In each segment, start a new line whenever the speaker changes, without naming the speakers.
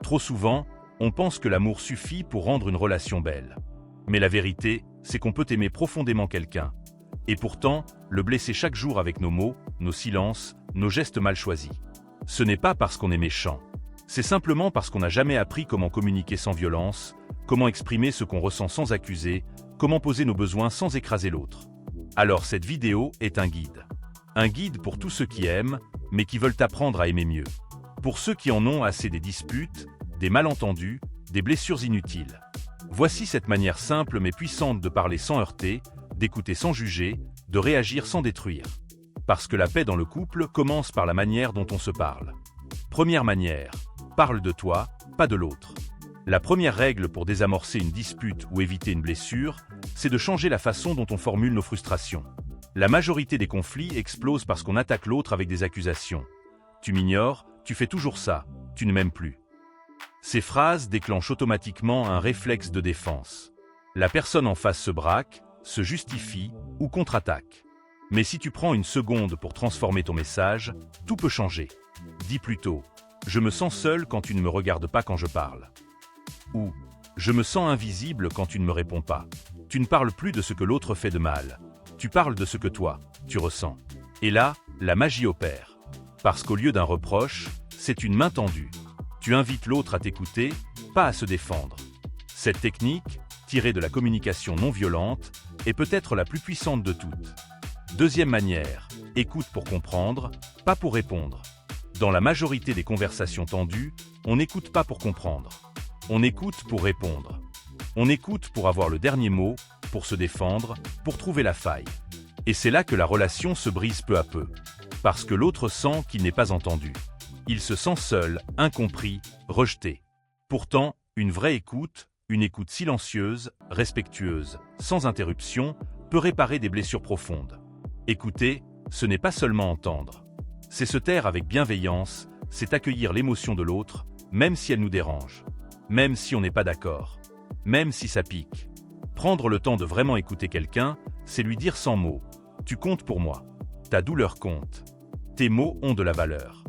Trop souvent, on pense que l'amour suffit pour rendre une relation belle. Mais la vérité, c'est qu'on peut aimer profondément quelqu'un. Et pourtant, le blesser chaque jour avec nos mots, nos silences, nos gestes mal choisis. Ce n'est pas parce qu'on est méchant. C'est simplement parce qu'on n'a jamais appris comment communiquer sans violence, comment exprimer ce qu'on ressent sans accuser, comment poser nos besoins sans écraser l'autre. Alors cette vidéo est un guide. Un guide pour tous ceux qui aiment, mais qui veulent apprendre à aimer mieux. Pour ceux qui en ont assez des disputes, des malentendus, des blessures inutiles. Voici cette manière simple mais puissante de parler sans heurter, d'écouter sans juger, de réagir sans détruire. Parce que la paix dans le couple commence par la manière dont on se parle. Première manière, parle de toi, pas de l'autre. La première règle pour désamorcer une dispute ou éviter une blessure, c'est de changer la façon dont on formule nos frustrations. La majorité des conflits explosent parce qu'on attaque l'autre avec des accusations. Tu m'ignores, tu fais toujours ça, tu ne m'aimes plus. Ces phrases déclenchent automatiquement un réflexe de défense. La personne en face se braque, se justifie ou contre-attaque. Mais si tu prends une seconde pour transformer ton message, tout peut changer. Dis plutôt « Je me sens seul quand tu ne me regardes pas quand je parle » ou « Je me sens invisible quand tu ne me réponds pas ». Tu ne parles plus de ce que l'autre fait de mal. Tu parles de ce que toi, tu ressens. Et là, la magie opère. Parce qu'au lieu d'un reproche, c'est une main tendue. Tu invites l'autre à t'écouter, pas à se défendre. Cette technique, tirée de la communication non violente, est peut-être la plus puissante de toutes. Deuxième manière, écoute pour comprendre, pas pour répondre. Dans la majorité des conversations tendues, on n'écoute pas pour comprendre. On écoute pour répondre. On écoute pour avoir le dernier mot, pour se défendre, pour trouver la faille. Et c'est là que la relation se brise peu à peu. Parce que l'autre sent qu'il n'est pas entendu. Il se sent seul, incompris, rejeté. Pourtant, une vraie écoute, une écoute silencieuse, respectueuse, sans interruption, peut réparer des blessures profondes. Écouter, ce n'est pas seulement entendre. C'est se taire avec bienveillance, c'est accueillir l'émotion de l'autre, même si elle nous dérange. Même si on n'est pas d'accord. Même si ça pique. Prendre le temps de vraiment écouter quelqu'un, c'est lui dire sans mots « Tu comptes pour moi. Ta douleur compte. Tes mots ont de la valeur. »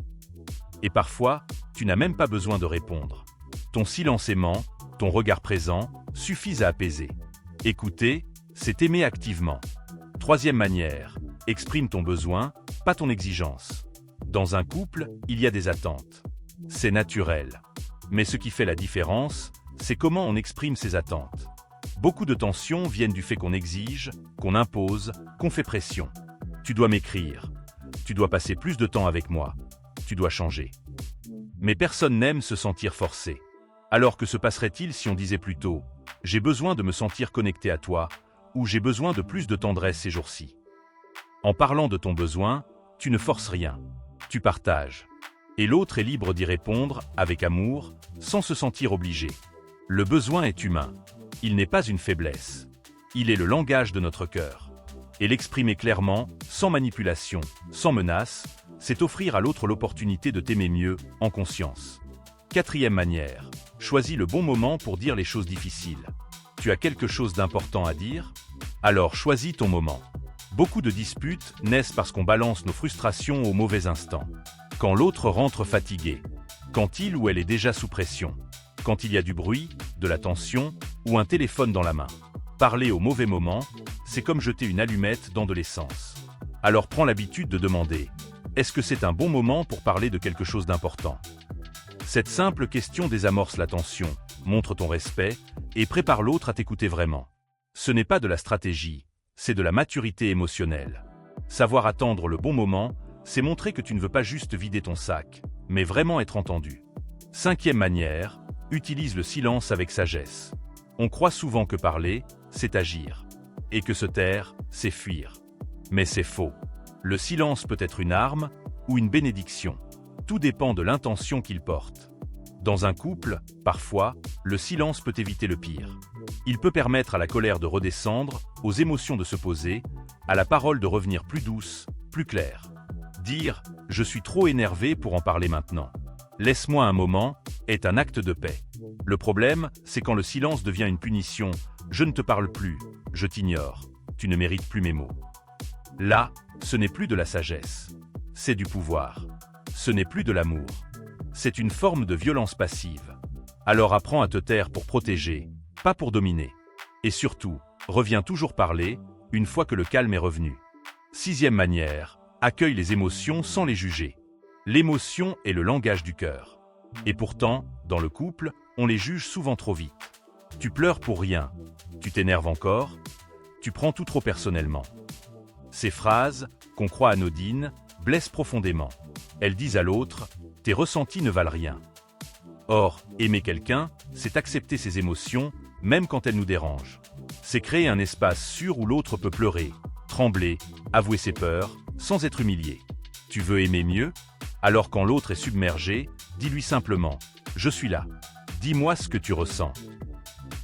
Et parfois, tu n'as même pas besoin de répondre. Ton silence aimant, ton regard présent, suffisent à apaiser. Écouter, c'est aimer activement. Troisième manière, exprime ton besoin, pas ton exigence. Dans un couple, il y a des attentes. C'est naturel. Mais ce qui fait la différence, c'est comment on exprime ces attentes. Beaucoup de tensions viennent du fait qu'on exige, qu'on impose, qu'on fait pression. Tu dois m'écrire. Tu dois passer plus de temps avec moi. Tu dois changer. Mais personne n'aime se sentir forcé. Alors que se passerait-il si on disait plutôt « J'ai besoin de me sentir connecté à toi » ou « J'ai besoin de plus de tendresse ces jours-ci ». En parlant de ton besoin, tu ne forces rien. Tu partages. Et l'autre est libre d'y répondre, avec amour, sans se sentir obligé. Le besoin est humain. Il n'est pas une faiblesse. Il est le langage de notre cœur. Et l'exprimer clairement, sans manipulation, sans menace, c'est offrir à l'autre l'opportunité de t'aimer mieux, en conscience. Quatrième manière, choisis le bon moment pour dire les choses difficiles. Tu as quelque chose d'important à dire? Alors choisis ton moment. Beaucoup de disputes naissent parce qu'on balance nos frustrations au mauvais instant. Quand l'autre rentre fatigué, quand il ou elle est déjà sous pression, quand il y a du bruit, de la tension ou un téléphone dans la main. Parler au mauvais moment, c'est comme jeter une allumette dans de l'essence. Alors prends l'habitude de demander « Est-ce que c'est un bon moment pour parler de quelque chose d'important ?» Cette simple question désamorce la tension, montre ton respect et prépare l'autre à t'écouter vraiment. Ce n'est pas de la stratégie, c'est de la maturité émotionnelle. Savoir attendre le bon moment, c'est montrer que tu ne veux pas juste vider ton sac, mais vraiment être entendu. Cinquième manière, utilise le silence avec sagesse. On croit souvent que parler, c'est agir. Et que se taire, c'est fuir. Mais c'est faux. Le silence peut être une arme ou une bénédiction. Tout dépend de l'intention qu'il porte. Dans un couple, parfois, le silence peut éviter le pire. Il peut permettre à la colère de redescendre, aux émotions de se poser, à la parole de revenir plus douce, plus claire. Dire « Je suis trop énervé pour en parler maintenant. Laisse-moi un moment » est un acte de paix. Le problème, c'est quand le silence devient une punition. Je ne te parle plus, je t'ignore, tu ne mérites plus mes mots. Là, ce n'est plus de la sagesse. C'est du pouvoir. Ce n'est plus de l'amour. C'est une forme de violence passive. Alors apprends à te taire pour protéger, pas pour dominer. Et surtout, reviens toujours parler, une fois que le calme est revenu. 6e manière, accueille les émotions sans les juger. L'émotion est le langage du cœur. Et pourtant, dans le couple, on les juge souvent trop vite. Tu pleures pour rien, tu t'énerves encore, tu prends tout trop personnellement. Ces phrases, qu'on croit anodines, blessent profondément. Elles disent à l'autre, tes ressentis ne valent rien. Or, aimer quelqu'un, c'est accepter ses émotions, même quand elles nous dérangent. C'est créer un espace sûr où l'autre peut pleurer, trembler, avouer ses peurs, sans être humilié. Tu veux aimer mieux? Alors quand l'autre est submergé, dis-lui simplement « Je suis là. Dis-moi ce que tu ressens. »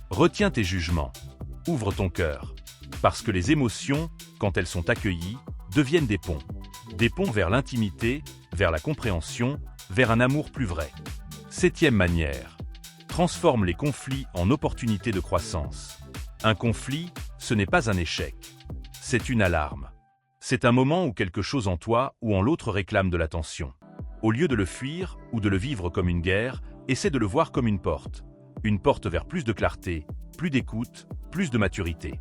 Retiens tes jugements. Ouvre ton cœur. Parce que les émotions, quand elles sont accueillies, deviennent des ponts. Des ponts vers l'intimité, vers la compréhension, vers un amour plus vrai. 7e manière. Transforme les conflits en opportunités de croissance. Un conflit, ce n'est pas un échec. C'est une alarme. C'est un moment où quelque chose en toi ou en l'autre réclame de l'attention. Au lieu de le fuir ou de le vivre comme une guerre, essaie de le voir comme une porte. Une porte vers plus de clarté, plus d'écoute, plus de maturité.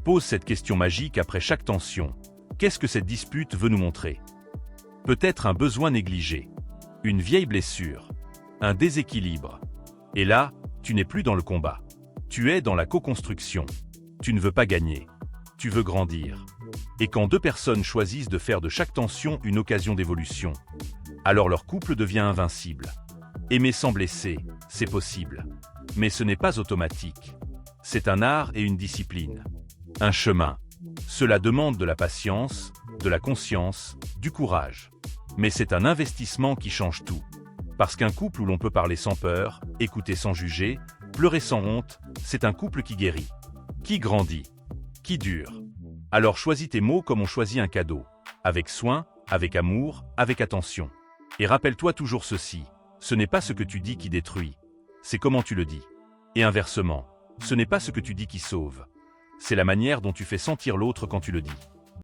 Pose cette question magique après chaque tension. Qu'est-ce que cette dispute veut nous montrer? Peut-être un besoin négligé, une vieille blessure, un déséquilibre. Et là, tu n'es plus dans le combat. Tu es dans la co-construction. Tu ne veux pas gagner. Tu veux grandir. Et quand deux personnes choisissent de faire de chaque tension une occasion d'évolution, alors leur couple devient invincible. Aimer sans blesser, c'est possible. Mais ce n'est pas automatique. C'est un art et une discipline. Un chemin. Cela demande de la patience, de la conscience, du courage. Mais c'est un investissement qui change tout. Parce qu'un couple où l'on peut parler sans peur, écouter sans juger, pleurer sans honte, c'est un couple qui guérit, qui grandit, qui dure. Alors choisis tes mots comme on choisit un cadeau, avec soin, avec amour, avec attention. Et rappelle-toi toujours ceci, ce n'est pas ce que tu dis qui détruit, c'est comment tu le dis. Et inversement, ce n'est pas ce que tu dis qui sauve, c'est la manière dont tu fais sentir l'autre quand tu le dis.